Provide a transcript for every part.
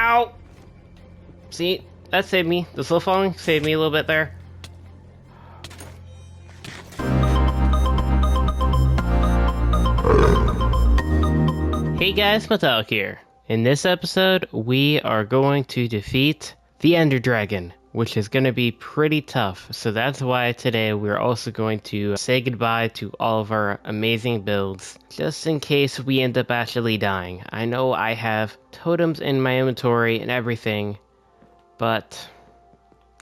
Ow! See, that saved me. The slow falling saved me a little bit there. Hey guys, Metallic here. In this episode, we are going to defeat the Ender Dragon, which is going to be pretty tough. So that's why today we're also going to say goodbye to all of our amazing builds, just in case we end up actually dying. I know I have totems in my inventory and everything, but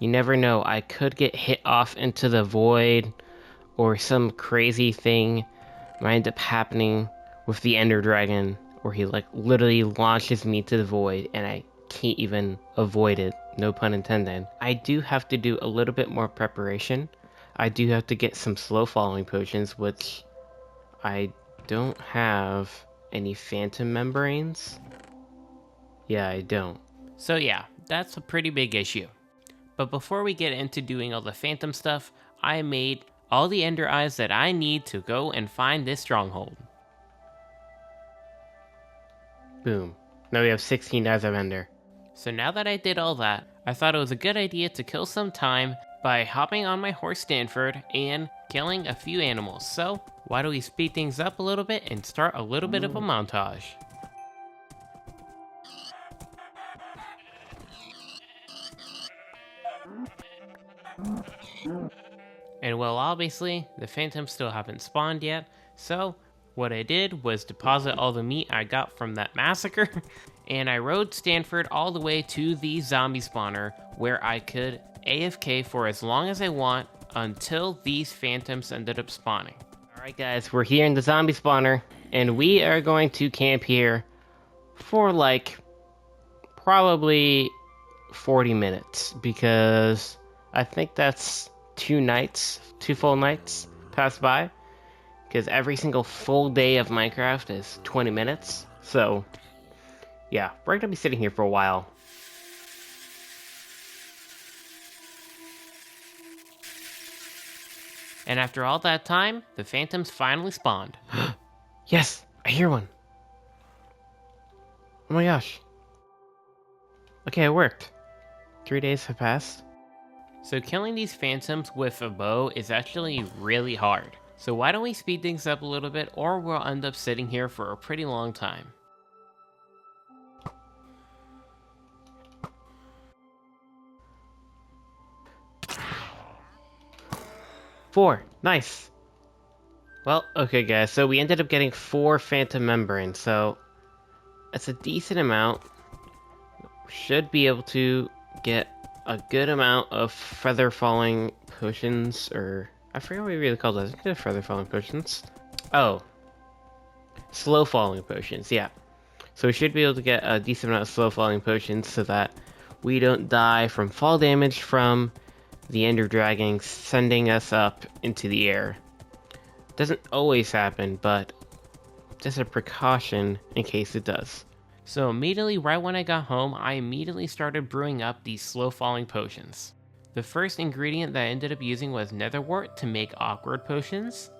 you never know. I could get hit off into the void, or some crazy thing might end up happening with the Ender Dragon, where he like literally launches me to the void and I can't even avoid it. No pun intended. I do have to do a little bit more preparation. I do have to get some slow falling potions, which I don't have any phantom membranes. Yeah, I don't. So yeah, that's a pretty big issue. But before we get into doing all the phantom stuff, I made all the ender eyes that I need to go and find this stronghold. Boom. Now we have 16 eyes of ender. So now that I did all that, I thought it was a good idea to kill some time by hopping on my horse Stanford and killing a few animals. So why don't we speed things up a little bit and start a little bit of a montage. And well, obviously, the phantoms still haven't spawned yet, so what I did was deposit all the meat I got from that massacre, and I rode Stanford all the way to the zombie spawner, where I could AFK for as long as I want until these phantoms ended up spawning. Alright guys, we're here in the zombie spawner, and we are going to camp here for like probably 40 minutes, because I think that's two full nights pass by, because every single full day of Minecraft is 20 minutes. So yeah, we're gonna be sitting here for a while. And after all that time, the phantoms finally spawned. Yes, I hear one. Oh my gosh. Okay, it worked. 3 days have passed. So killing these phantoms with a bow is actually really hard. So why don't we speed things up a little bit, or we'll end up sitting here for a pretty long time. Four, nice. Well, okay guys, so we ended up getting 4 phantom membranes, so that's a decent amount. Should be able to get a good amount of feather falling potions, or I forget what we really call those. They're feather falling potions. Oh, slow falling potions, yeah. So we should be able to get a decent amount of slow falling potions so that we don't die from fall damage from the Ender Dragon sending us up into the air. Doesn't always happen, but just a precaution in case it does. So immediately right when I got home, I immediately started brewing up these slow falling potions. The first ingredient that I ended up using was netherwort to make awkward potions.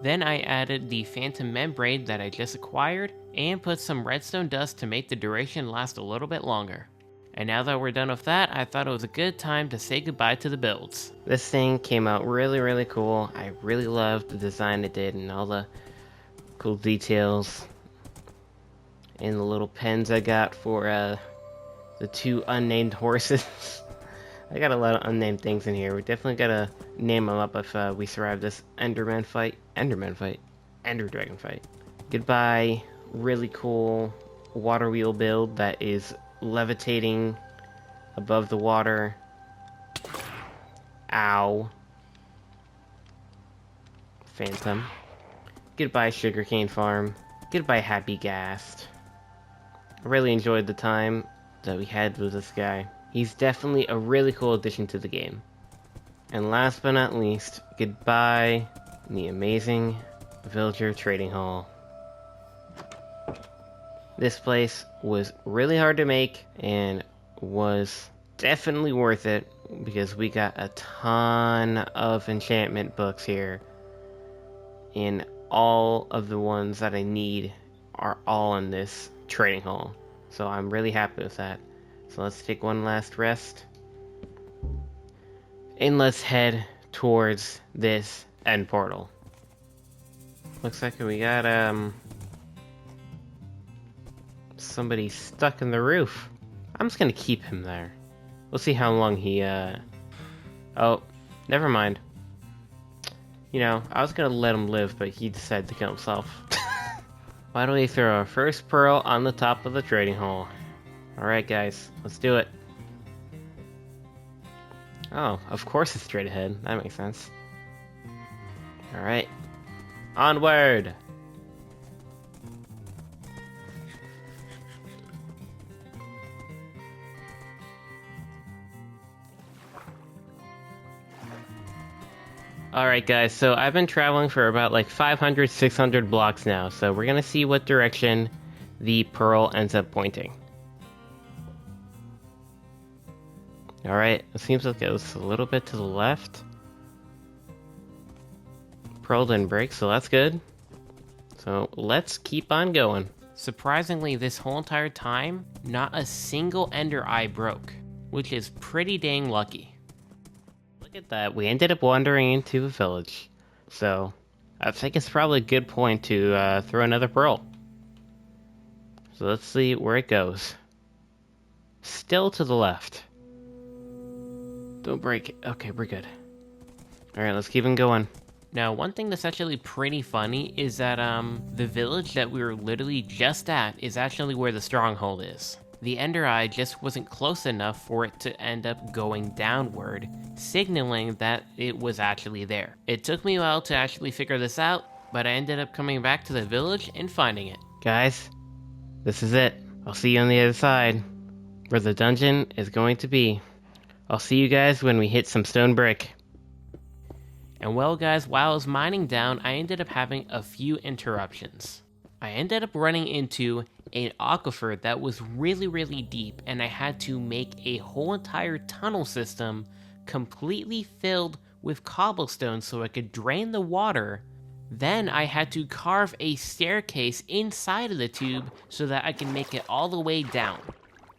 Then I added the phantom membrane that I just acquired and put some redstone dust to make the duration last a little bit longer. And now that we're done with that, I thought it was a good time to say goodbye to the builds. This thing came out really cool. I really loved the design it did and all the cool details. And the little pens I got for the 2 unnamed horses. I got a lot of unnamed things in here. We definitely gotta name them up if we survive this Ender Dragon fight. Goodbye, really cool water wheel build that is levitating above the water. Ow. Phantom. Goodbye, sugarcane farm. Goodbye, happy ghast. I really enjoyed the time that we had with this guy. He's definitely a really cool addition to the game. And last but not least, goodbye, the amazing Villager Trading Hall. This place was really hard to make and was definitely worth it because we got a ton of enchantment books here. And all of the ones that I need are all in this trading hall. So I'm really happy with that. So let's take one last rest. And let's head towards this end portal. Looks like we got, somebody stuck in the roof. I'm just gonna keep him there. We'll see how long he, Oh, never mind. You know, I was gonna let him live, but he decided to kill himself. Why don't we throw our first pearl on the top of the trading hole? Alright guys, let's do it. Oh, of course it's straight ahead. That makes sense. Alright. Onward! Alright guys, so I've been traveling for about like 500, 600 blocks now, so we're gonna see what direction the pearl ends up pointing. Alright, it seems like it was a little bit to the left. Pearl didn't break, so that's good. So let's keep on going. Surprisingly, this whole entire time, not a single ender eye broke, which is pretty dang lucky. Look at that, we ended up wandering into a village. So, I think it's probably a good point to throw another pearl. So let's see where it goes. Still to the left. Don't break it. Okay, we're good. Alright, let's keep on going. Now, one thing that's actually pretty funny is that, the village that we were literally just at is actually where the stronghold is. The Ender Eye just wasn't close enough for it to end up going downward, signaling that it was actually there. It took me a while to actually figure this out, but I ended up coming back to the village and finding it. Guys, this is it. I'll see you on the other side, where the dungeon is going to be. I'll see you guys when we hit some stone brick. And well guys, while I was mining down, I ended up having a few interruptions. I ended up running into an aquifer that was really deep, and I had to make a whole entire tunnel system completely filled with cobblestone so I could drain the water. Then I had to carve a staircase inside of the tube so that I can make it all the way down.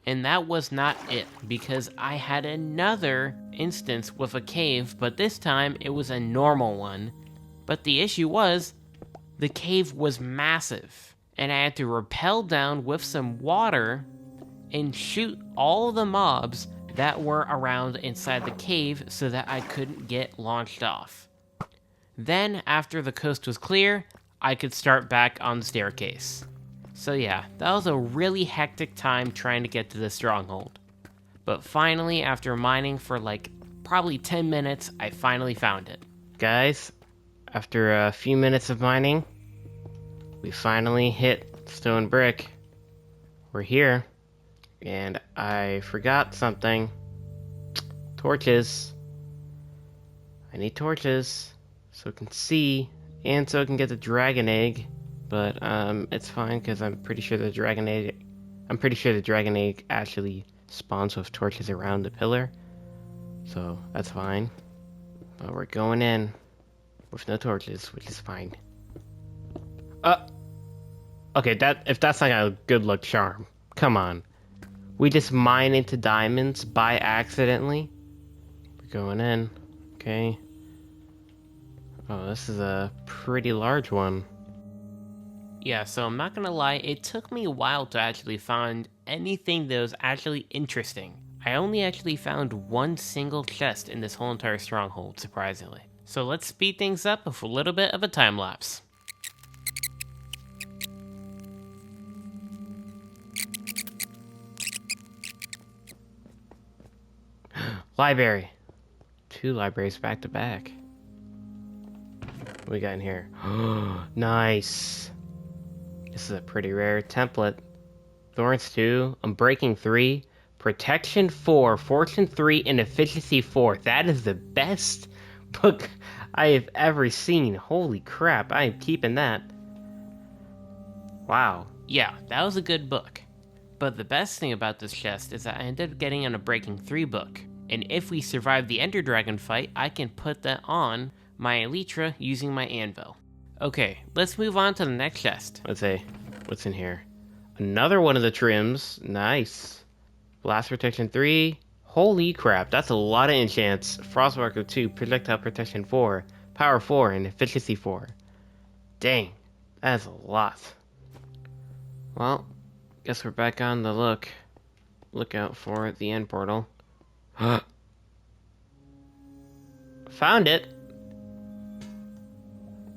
And that was not it, because I had another instance with a cave, but this time it was a normal one. But the issue was, the cave was massive, and I had to rappel down with some water and shoot all the mobs that were around inside the cave so that I couldn't get launched off. Then, after the coast was clear, I could start back on the staircase. So yeah, that was a really hectic time trying to get to the stronghold. But finally, after mining for like probably 10 minutes, I finally found it. Guys, after a few minutes of mining, we finally hit stone brick. We're here, and I forgot something. Torches. I need torches so I can see and so I can get the dragon egg. But it's fine because I'm pretty sure the dragon egg actually spawns with torches around the pillar. So that's fine. But we're going in with no torches, which is fine. Okay, if that's like a good luck charm. Come on. We just mine into diamonds by accidentally. We're going in. Okay. Oh, this is a pretty large one. Yeah, so I'm not gonna lie, it took me a while to actually find anything that was actually interesting. I only actually found one single chest in this whole entire stronghold, surprisingly. So let's speed things up with a little bit of a time lapse. Library. 2 libraries back to back. What we got in here? Nice. This is a pretty rare template. Thorns 2, Unbreaking 3, Protection 4, Fortune 3, and Efficiency 4. That is the best book I have ever seen. Holy crap, I am keeping that. Wow. Yeah, that was a good book. But the best thing about this chest is that I ended up getting an Unbreaking 3 book. And if we survive the Ender Dragon fight, I can put that on my Elytra using my anvil. Okay, let's move on to the next chest. Let's see, what's in here? Another one of the trims. Nice. Blast protection 3. Holy crap, that's a lot of enchants. Frostwalker 2, projectile protection 4, power 4, and efficiency 4. Dang, that's a lot. Well, guess we're back on the lookout for the end portal. Found it!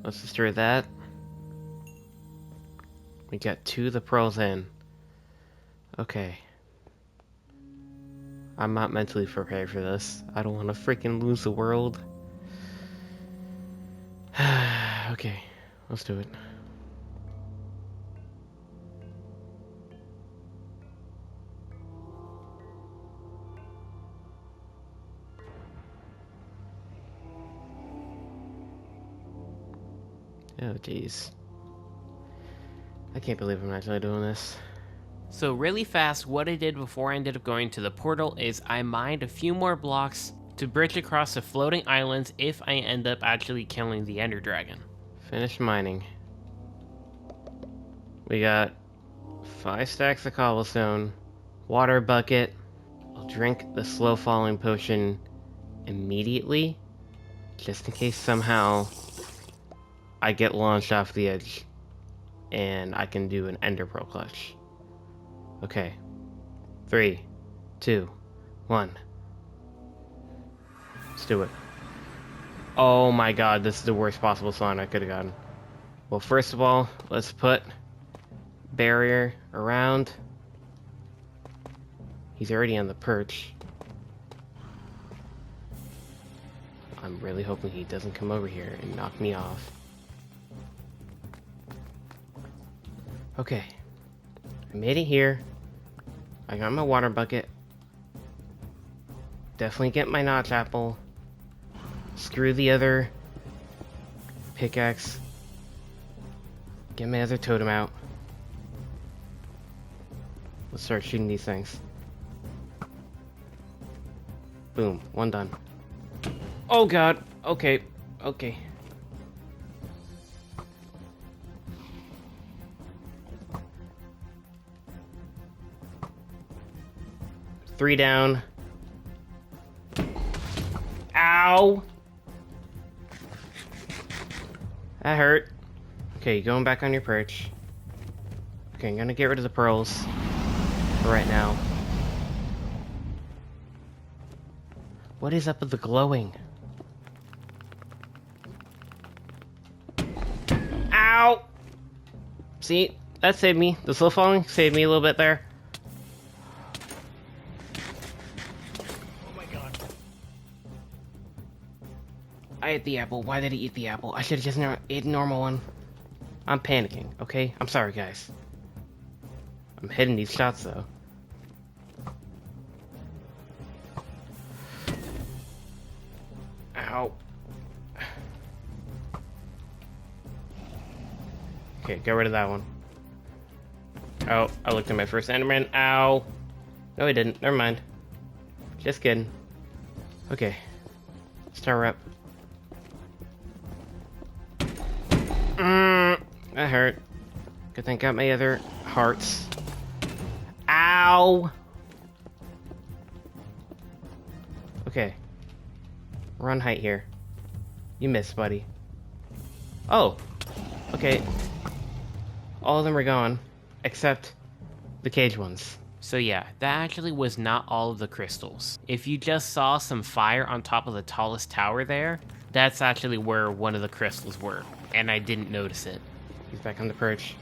Let's destroy that. We got 2 of the pearls in. Okay. I'm not mentally prepared for this. I don't want to freaking lose the world. Okay, let's do it. Oh, jeez. I can't believe I'm actually doing this. So really fast, what I did before I ended up going to the portal is I mined a few more blocks to bridge across the floating islands if I end up actually killing the Ender Dragon. Finished mining. We got 5 stacks of cobblestone, water bucket. I'll drink the slow falling potion immediately, just in case somehow I get launched off the edge and I can do an Ender Pearl clutch. Okay. 3, 2, 1. Let's do it. Oh my god, this is the worst possible spawn I could have gotten. Well, first of all, let's put barrier around. He's already on the perch. I'm really hoping he doesn't come over here and knock me off. Okay. I made it here. I got my water bucket. Definitely get my notch apple. Screw the other pickaxe. Get my other totem out. Let's start shooting these things. Boom, 1 done. Oh god, okay, okay. Three down. Ow! That hurt. Okay, going back on your perch. Okay, I'm gonna get rid of the pearls for right now. What is up with the glowing? Ow! See, that saved me. The slow falling saved me a little bit there. I ate the apple. Why did he eat the apple? I should have just ate a normal one. I'm panicking, okay? I'm sorry, guys. I'm hitting these shots, though. Ow. Okay, get rid of that one. Oh, I looked at my first Enderman. Ow. No, I didn't. Never mind. Just kidding. Okay. Star up. That hurt. Good thing I got my other hearts. Ow! Okay. We're on height here. You missed, buddy. Oh! Okay. All of them are gone, except the cage ones. So yeah, that actually was not all of the crystals. If you just saw some fire on top of the tallest tower there, that's actually where one of the crystals were, and I didn't notice it. He's back on the perch.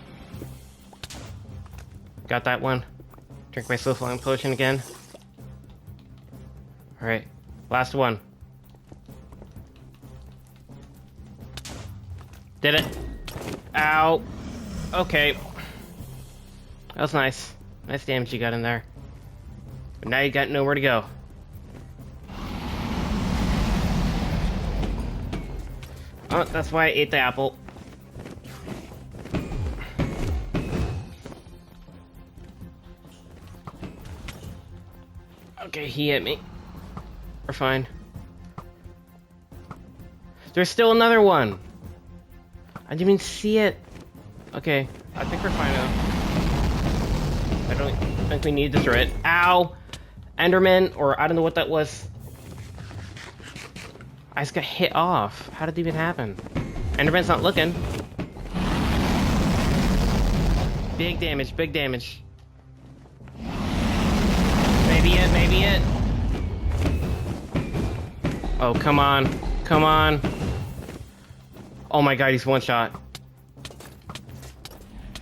Got that one. Drink my slow falling potion again. Alright, last one. Did it. Ow. Okay. That was nice. Nice damage you got in there. But now you got nowhere to go. Oh, that's why I ate the apple. Okay, he hit me. We're fine. There's still another one. I didn't even see it. Okay, I think we're fine now. I don't think we need to destroy it. Ow! Enderman, or I don't know what that was. I just got hit off. How did it even happen? Enderman's not looking. Big damage, big damage. Maybe it, maybe it. Oh, come on. Come on. Oh my god, he's one shot.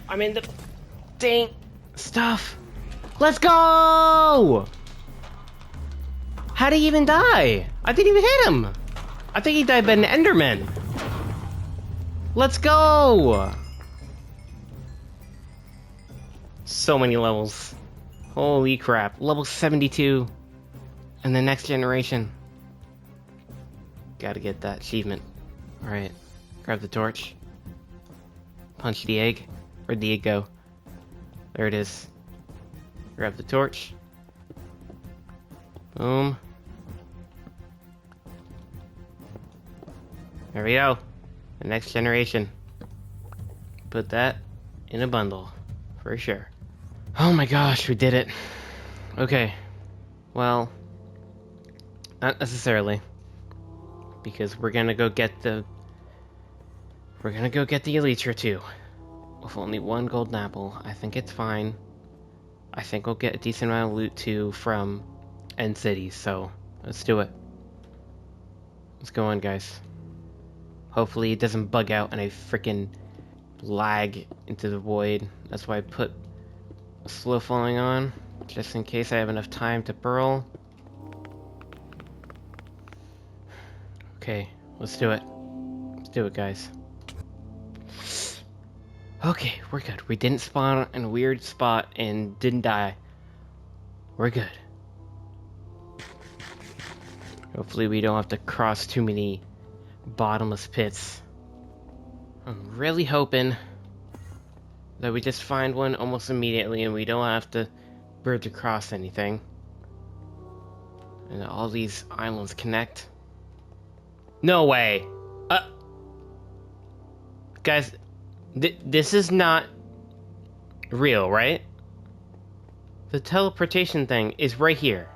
I'm in the dang stuff. Let's go! How did he even die? I didn't even hit him. I think he died by an Enderman. Let's go! So many levels. Holy crap. Level 72. And the next generation. Gotta get that achievement. Alright. Grab the torch. Punch the egg. Where'd the egg go? There it is. Grab the torch. Boom. There we go. The next generation. Put that in a bundle. For sure. Oh my gosh, we did it. Okay. Well, not necessarily. Because we're gonna go get the... We're gonna go get the Elytra too. With only one golden apple. I think it's fine. I think we'll get a decent amount of loot too from End City, so let's do it. Let's go on, guys. Hopefully it doesn't bug out and I freaking lag into the void. That's why I put slow falling on, just in case I have enough time to burrow. Okay, let's do it. Let's do it, guys. Okay, we're good. We didn't spawn in a weird spot and didn't die. We're good. Hopefully we don't have to cross too many bottomless pits. I'm really hoping that we just find one almost immediately and we don't have to bridge across anything. And all these islands connect. No way! Guys, this is not real, right? The teleportation thing is right here.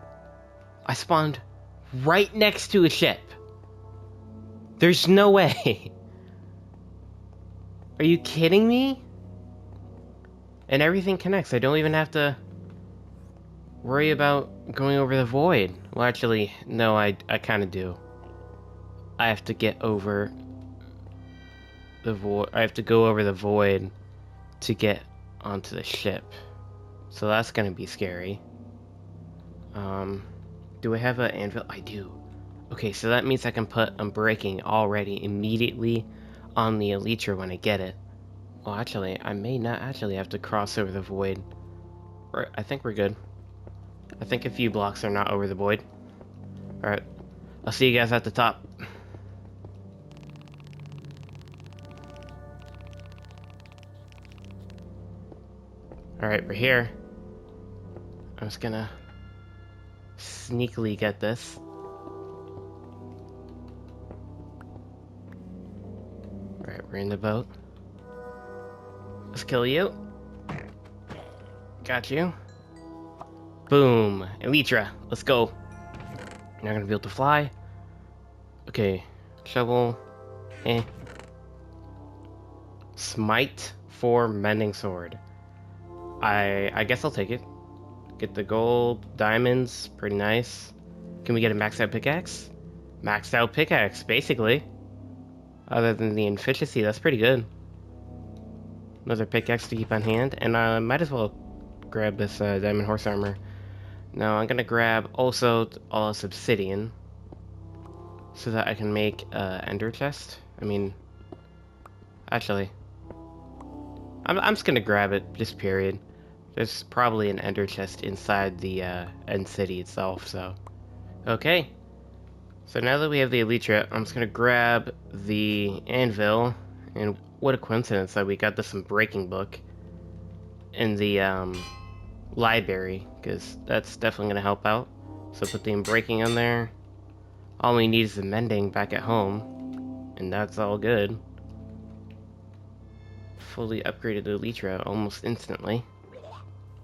I spawned right next to a ship. There's no way. Are you kidding me? And everything connects. I don't even have to worry about going over the void. Well, actually, no, I kind of do. I have to get over the void. I have to go over the void to get onto the ship. So that's gonna be scary. Do I have an anvil? I do. Okay, so that means I can put Unbreaking already immediately on the Elytra when I get it. Well, actually, I may not actually have to cross over the void. I think we're good. I think a few blocks are not over the void. Alright, I'll see you guys at the top. Alright, we're here. I'm just gonna sneakily get this. Alright, we're in the boat. Let's kill you. Got you. Boom. Elytra, let's go. You're not gonna be able to fly. Okay, shovel. Smite for Mending Sword. I guess I'll take it. Get the gold, diamonds, pretty nice. Can we get a maxed out pickaxe? Maxed out pickaxe, basically. Other than the efficiency, that's pretty good. Another pickaxe to keep on hand, and I might as well grab this diamond horse armor. Now I'm gonna grab also all this obsidian, so that I can make ender chest. I mean, actually, I'm just gonna grab it, just period. There's probably an ender chest inside the end city itself, so. Okay. So now that we have the Elytra, I'm just gonna grab the anvil, and what a coincidence that we got this Unbreaking book in the library, because that's definitely gonna help out. So put the Unbreaking on there. All we need is the mending back at home, and that's all good. Fully upgraded the Elytra almost instantly.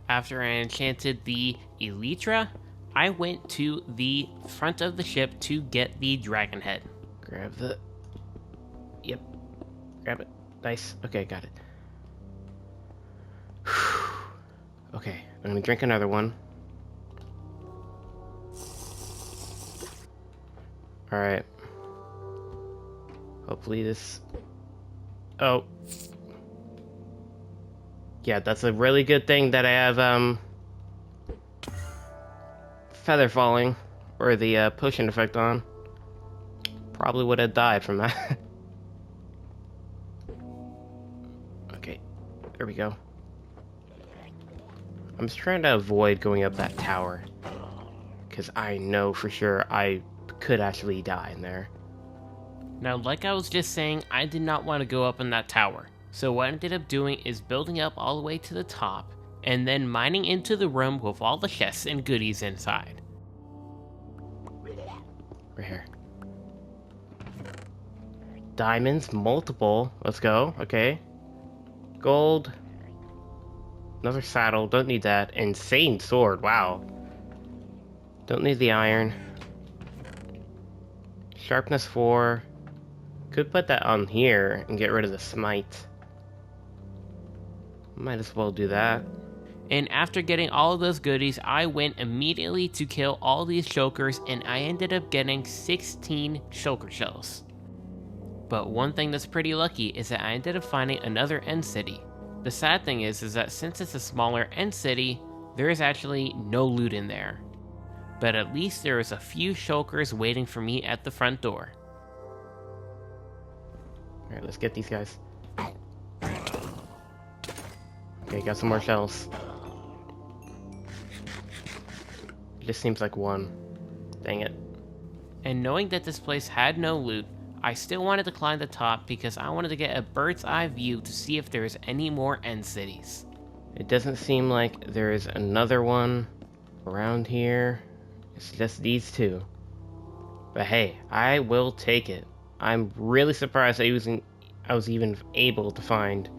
After I enchanted the Elytra, I went to the front of the ship to get the dragon head. Grab the... Yep. Grab it. Nice. Okay, got it. Okay, I'm gonna drink another one. Alright. Hopefully this... Oh. Yeah, that's a really good thing that I have, feather falling, or the, potion effect on. Probably would have died from that. Okay, there we go. I'm just trying to avoid going up that tower, because I know for sure I could actually die in there. Now, like I was just saying, I did not want to go up in that tower. So what I ended up doing is building up all the way to the top, and then mining into the room with all the chests and goodies inside. Right here. Diamonds, multiple. Let's go. Okay. Gold. Another saddle. Don't need that. Insane sword. Wow. Don't need the iron. Sharpness 4. Could put that on here and get rid of the smite. Might as well do that. And after getting all of those goodies, I went immediately to kill all these shulkers, and I ended up getting 16 shulker shells. But one thing that's pretty lucky is that I ended up finding another end city. The sad thing is that since it's a smaller end city, there is actually no loot in there. But at least there is a few shulkers waiting for me at the front door. Alright, let's get these guys. Okay, got some more shells. Just seems like one. Dang it. And knowing that this place had no loot, I still wanted to climb the top because I wanted to get a bird's eye view to see if there's any more end cities. It doesn't seem like there is another one around here. It's just these two. But hey, I will take it. I'm really surprised I was even able to find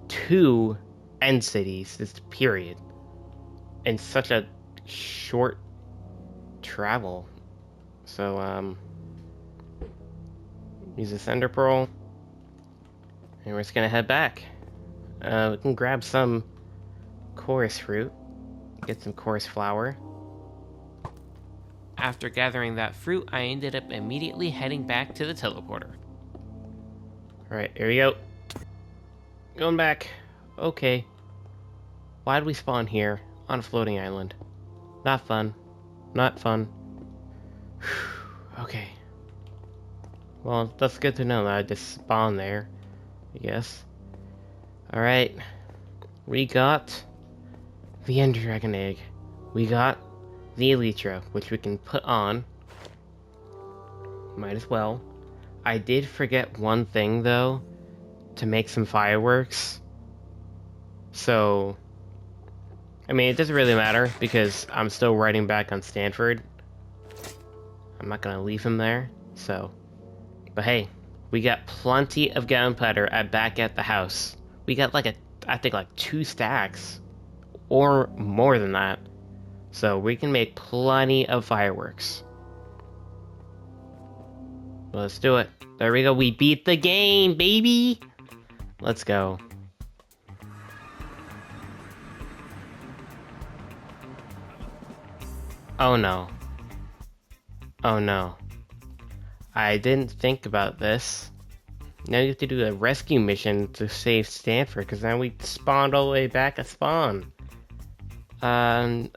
2 end cities this period in such a short travel. So use this ender pearl, and we're just gonna head back. We can grab some chorus fruit, get some chorus flower. After gathering that fruit, I ended up immediately heading back to the teleporter. Alright, here we go. Going back. Okay. Why did we spawn here on a floating island? Not fun. Not fun. Okay. Well, that's good to know that I just spawned there, I guess. Alright. We got the Ender Dragon Egg. We got the Elytra, which we can put on. Might as well. I did forget one thing, though, to make some fireworks. So, I mean, it doesn't really matter, because I'm still riding back on Stanford. I'm not gonna leave him there, so... But hey, we got plenty of gunpowder back at the house. We got I think 2 stacks. Or more than that. So we can make plenty of fireworks. Let's do it. There we go. We beat the game, baby! Let's go. Oh no. Oh no. I didn't think about this. Now you have to do a rescue mission to save Stanford, because now we spawned all the way back at spawn. I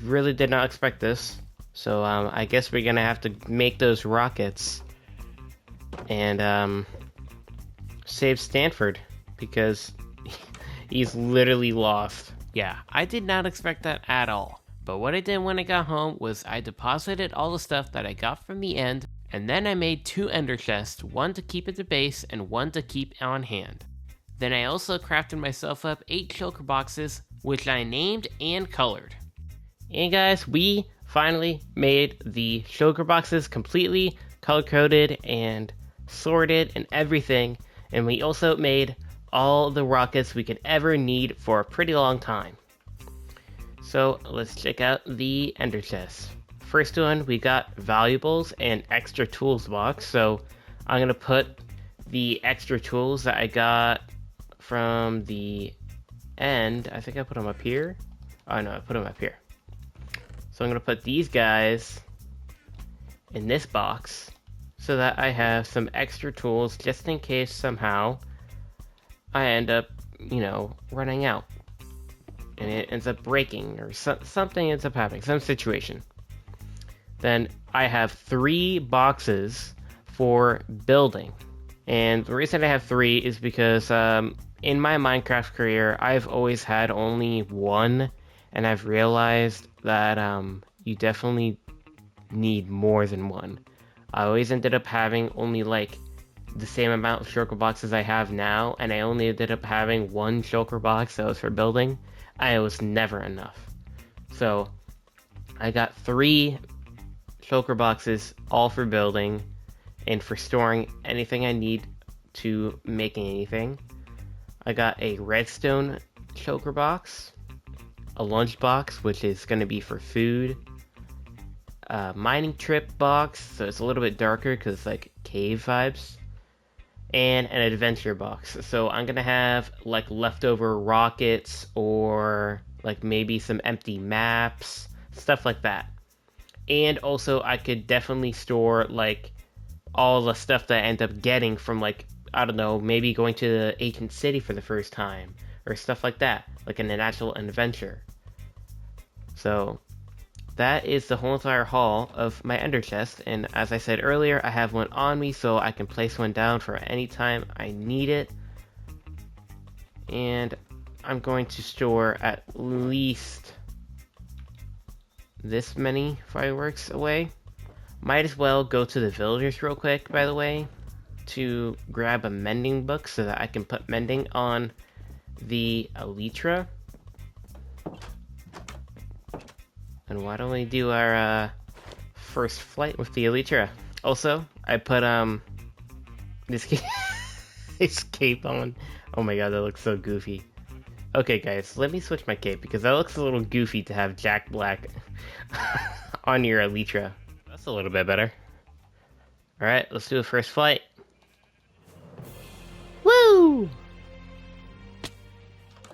really did not expect this. So, I guess we're gonna have to make those rockets. And, save Stanford, because he's literally lost. Yeah, I did not expect that at all. But what I did when I got home was I deposited all the stuff that I got from the end, and then I made 2 ender chests, one to keep at the base and one to keep on hand. Then I also crafted myself up 8 shulker boxes, which I named and colored. And guys, we finally made the shulker boxes completely color-coded and sorted and everything, and we also made all the rockets we could ever need for a pretty long time. So let's check out the ender chest. First one, we got valuables and extra tools box. So I'm gonna put the extra tools that I got from the end. I think I put them up here. Oh no, I put them up here. So I'm gonna put these guys in this box so that I have some extra tools just in case somehow I end up, running out and it ends up breaking or something ends up happening, some situation. Then I have 3 boxes for building. And the reason I have 3 is because in my Minecraft career, I've always had only 1, and I've realized that you definitely need more than 1. I always ended up having only like the same amount of shulker boxes I have now, and I only ended up having 1 shulker box that was for building, and it was never enough. So I got 3 shulker boxes, all for building and for storing anything I need to making anything. I got a redstone shulker box, a lunch box, which is going to be for food, a mining trip box, so it's a little bit darker because it's like cave vibes, and an adventure box. So I'm going to have like leftover rockets or like maybe some empty maps, stuff like that. And also I could definitely store like all the stuff that I end up getting from like, I don't know, maybe going to the ancient city for the first time or stuff like that, like an actual adventure. So that is the whole entire haul of my ender chest, and as I said earlier, I have one on me so I can place one down for any time I need it. And I'm going to store at least this many fireworks away. Might as well go to the villagers real quick, by the way, to grab a mending book so that I can put mending on the elytra. And why don't we do our first flight with the elytra? Also, I put this this cape on. Oh my god, that looks so goofy. Okay guys, let me switch my cape because that looks a little goofy to have Jack Black on your elytra. That's a little bit better. Alright, let's do a first flight. Woo!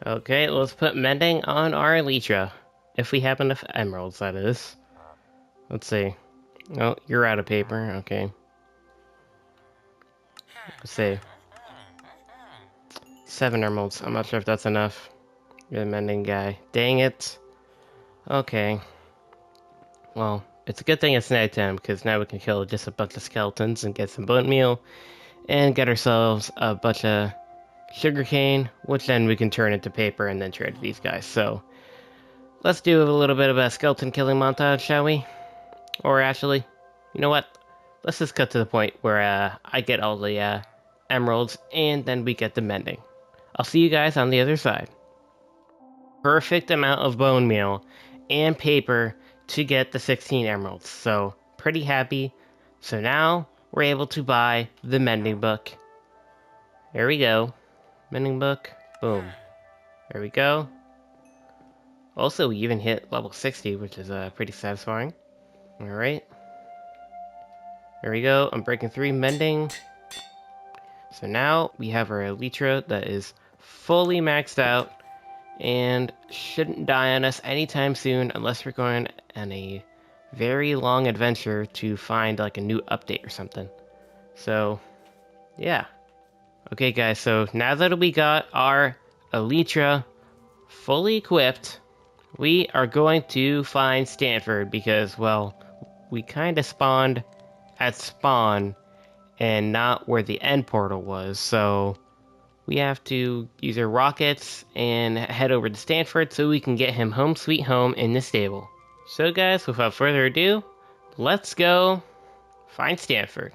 Okay, let's put mending on our elytra. If we have enough emeralds, that is. Let's see. Oh, you're out of paper. Okay. Let's see. 7 emeralds. I'm not sure if that's enough. You're the mending guy. Dang it. Okay. Well, it's a good thing it's nighttime, because now we can kill just a bunch of skeletons and get some bone meal, and get ourselves a bunch of sugarcane, which then we can turn into paper and then trade these guys. So, let's do a little bit of a skeleton killing montage, shall we? Or actually, you know what? Let's just cut to the point where I get all the emeralds, and then we get the mending. I'll see you guys on the other side. Perfect amount of bone meal and paper to get the 16 emeralds, so pretty happy. So now we're able to buy the mending book. There we go. Mending book. Boom. There we go. Also, we even hit level 60, which is pretty satisfying. Alright. There we go. I'm breaking 3 mending. So now we have our elytra that is fully maxed out and shouldn't die on us anytime soon unless we're going on a very long adventure to find like a new update or something. So, yeah. Okay guys, so now that we got our elytra fully equipped, we are going to find Stanford because, well, we kind of spawned at spawn and not where the end portal was, so we have to use our rockets and head over to Stanford so we can get him home sweet home in the stable. So guys, without further ado, let's go find Stanford.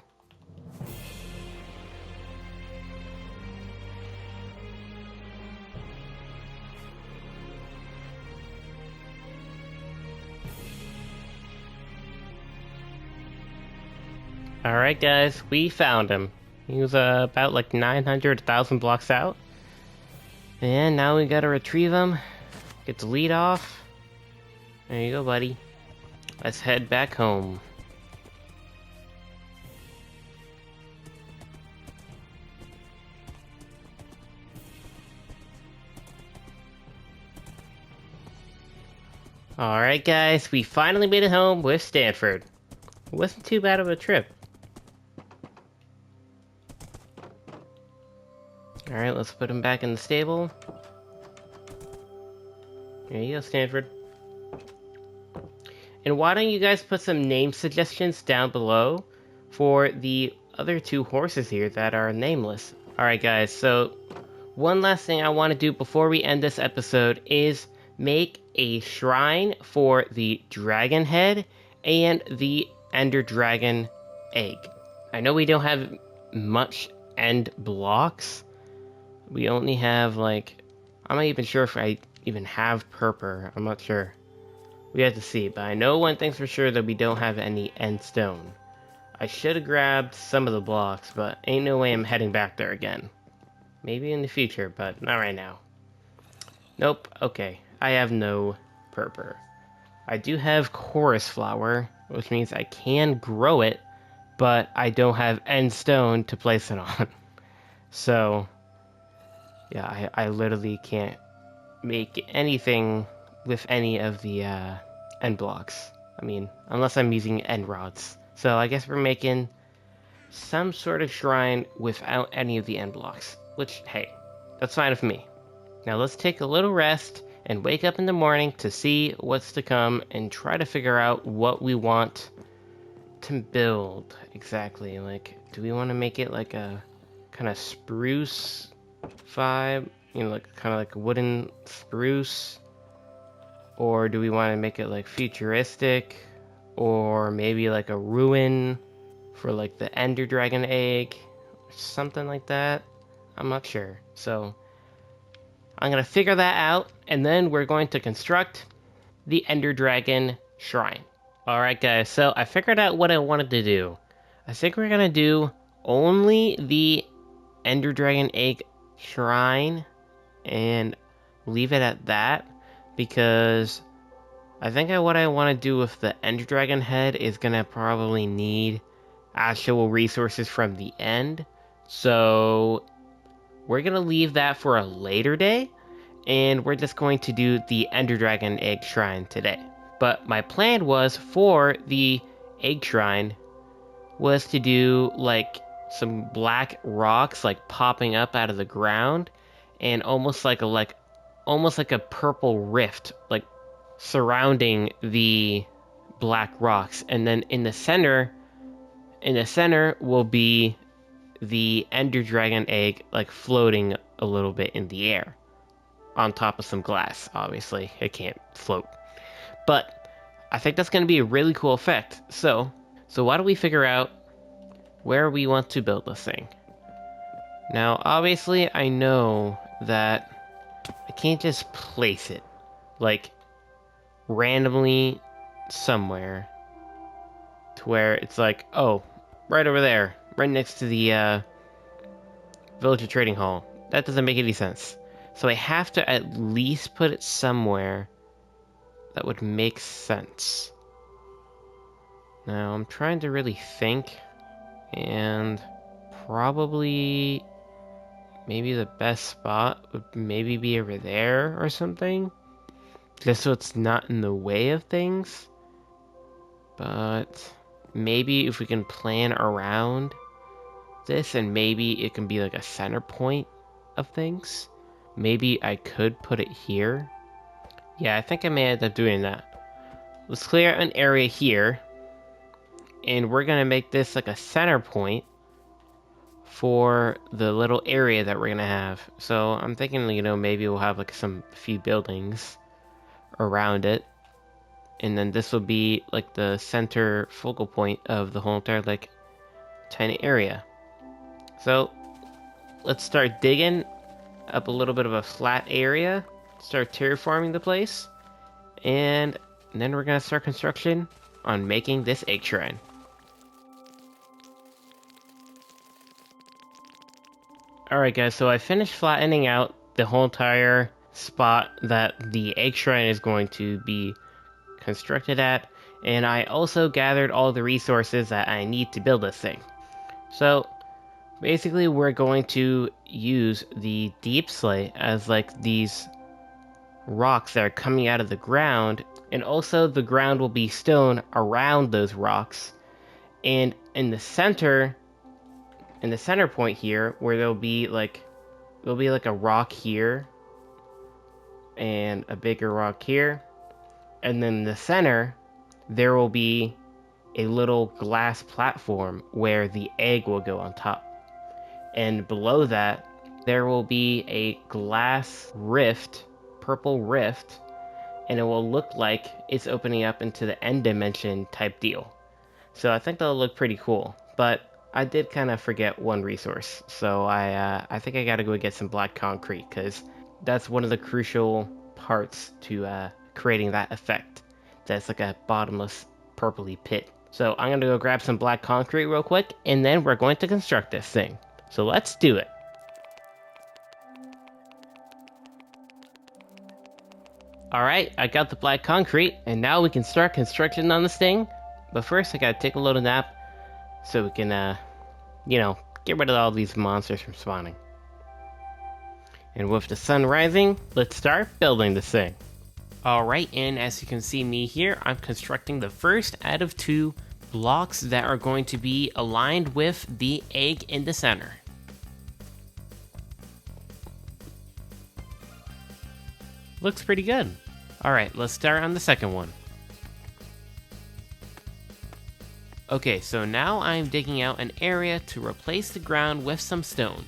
Alright guys, we found him. He was about like 900,000 blocks out. And now we gotta retrieve him, get the lead off, There you go, buddy. Let's head back home. Alright guys, we finally made it home with Stanford. It wasn't too bad of a trip. Alright, let's put him back in the stable. There you go, Stanford. And why don't you guys put some name suggestions down below for the other two horses here that are nameless. Alright guys, so one last thing I want to do before we end this episode is make a shrine for the dragon head and the ender dragon egg. I know we don't have much end blocks. We only have like, I'm not even sure if I even have purple. I'm not sure. We have to see, but I know one thing's for sure that we don't have any end stone. I should have grabbed some of the blocks, but ain't no way I'm heading back there again. Maybe in the future, but not right now. Nope, okay. I have no purple. I do have chorus flower, which means I can grow it, but I don't have end stone to place it on. So, yeah, I literally can't make anything with any of the end blocks. I mean, unless I'm using end rods. So I guess we're making some sort of shrine without any of the end blocks. Which, hey, that's fine with me. Now let's take a little rest and wake up in the morning to see what's to come and try to figure out what we want to build exactly. Like, do we want to make it like a kind of spruce vibe? You know, like kind of like a wooden spruce? Or do we want to make it like futuristic? Or maybe like a ruin for like the ender dragon egg? Something like that. I'm not sure. So I'm going to figure that out, and then we're going to construct the ender dragon shrine. Alright guys, so I figured out what I wanted to do. I think we're going to do only the ender dragon egg shrine and leave it at that, because I think what I want to do with the ender dragon head is going to probably need actual resources from the end. So we're going to leave that for a later day, and we're just going to do the ender dragon egg shrine today. But my plan was for the egg shrine was to do like some black rocks like popping up out of the ground, and almost like a purple rift like surrounding the black rocks, and then in the center will be the ender dragon egg like floating a little bit in the air on top of some glass. Obviously it can't float, but I think that's going to be a really cool effect. So why don't we figure out where we want to build this thing. Now obviously I know that I can't just place it like randomly somewhere to where it's like, oh, right over there, right next to the villager trading hall. That doesn't make any sense. So I have to at least put it somewhere that would make sense. Now I'm trying to really think, and probably maybe the best spot would maybe be over there or something, just so it's not in the way of things. But maybe if we can plan around this, and maybe it can be like a center point of things, maybe I could put it here. Yeah, I think I may end up doing that. Let's clear an area here, and we're gonna make this like a center point for the little area that we're gonna have. So I'm thinking, you know, maybe we'll have like some few buildings around it, and then this will be like the center focal point of the whole entire like tiny area. So let's start digging up a little bit of a flat area, start terraforming the place, and then we're gonna start construction on making this egg shrine. Alright guys, so I finished flattening out the whole entire spot that the egg shrine is going to be constructed at, and I also gathered all the resources that I need to build this thing. So basically we're going to use the deep slate as like these rocks that are coming out of the ground, and also the ground will be stone around those rocks. And in the center point here, where there'll be like a rock here and a bigger rock here, and then in the center there will be a little glass platform where the egg will go on top, and below that there will be a glass rift, purple rift, and it will look like it's opening up into the end dimension type deal. So I think that'll look pretty cool, but I did kind of forget one resource, so I think I gotta go get some black concrete, because that's one of the crucial parts to creating that effect. That's like a bottomless purpley pit. So I'm gonna go grab some black concrete real quick, and then we're going to construct this thing. So let's do it. Alright, I got the black concrete, and now we can start construction on this thing. But first I gotta take a little nap, so we can, get rid of all these monsters from spawning. And with the sun rising, let's start building this thing. Alright, and as you can see me here, I'm constructing the first out of 2 blocks that are going to be aligned with the egg in the center. Looks pretty good. Alright, let's start on the second one. Okay, so now I'm digging out an area to replace the ground with some stone.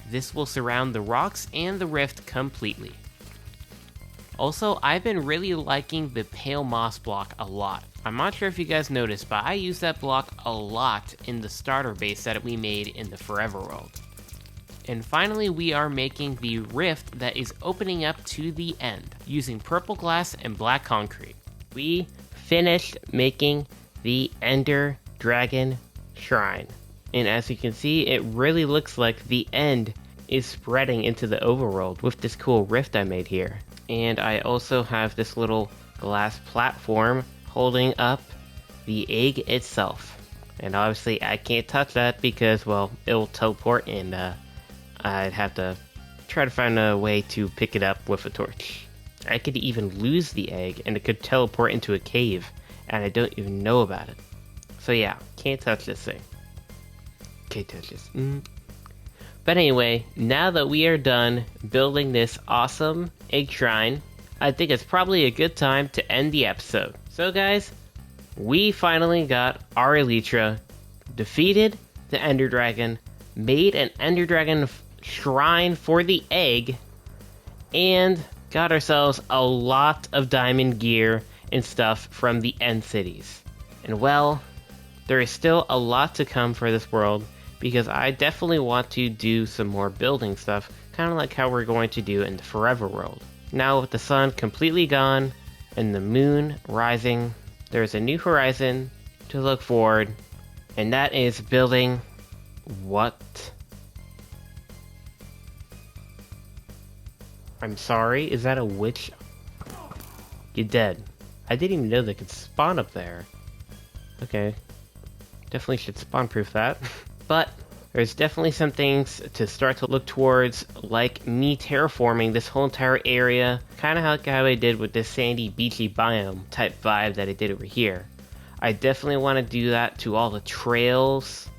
This will surround the rocks and the rift completely. Also, I've been really liking the pale moss block a lot. I'm not sure if you guys noticed, but I use that block a lot in the starter base that we made in the Forever World. And finally, we are making the rift that is opening up to the end, using purple glass and black concrete. We finished making the Ender Dragon Shrine. And as you can see, it really looks like the end is spreading into the overworld with this cool rift I made here. And I also have this little glass platform holding up the egg itself. And obviously I can't touch that because, well, it'll teleport, and I'd have to try to find a way to pick it up with a torch. I could even lose the egg and it could teleport into a cave, and I don't even know about it. So yeah, can't touch this thing. Can't touch this. But anyway, now that we are done building this awesome egg shrine, I think it's probably a good time to end the episode. So guys, we finally got our Elytra, defeated the Ender Dragon, made an Ender Dragon shrine for the egg, and got ourselves a lot of diamond gear and stuff from the end cities. And well, there is still a lot to come for this world, because I definitely want to do some more building stuff, kind of like how we're going to do in the Forever World. Now with the sun completely gone and the moon rising, there's a new horizon to look forward, and that is building what? I'm sorry, is that a witch? You're dead. I didn't even know they could spawn up there. Okay. Definitely should spawn proof that. But there's definitely some things to start to look towards, like me terraforming this whole entire area, kind of like how I did with this sandy beachy biome type vibe that I did over here. I definitely want to do that to all the trails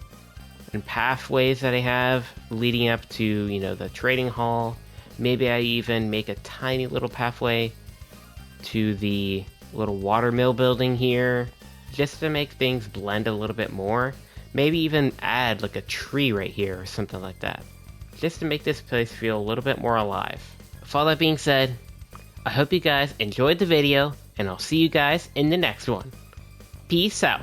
and pathways that I have leading up to, the trading hall. Maybe I even make a tiny little pathway to the little watermill building here, just to make things blend a little bit more. Maybe even add like a tree right here or something like that, just to make this place feel a little bit more alive. With all that being said, I hope you guys enjoyed the video, and I'll see you guys in the next one. Peace out.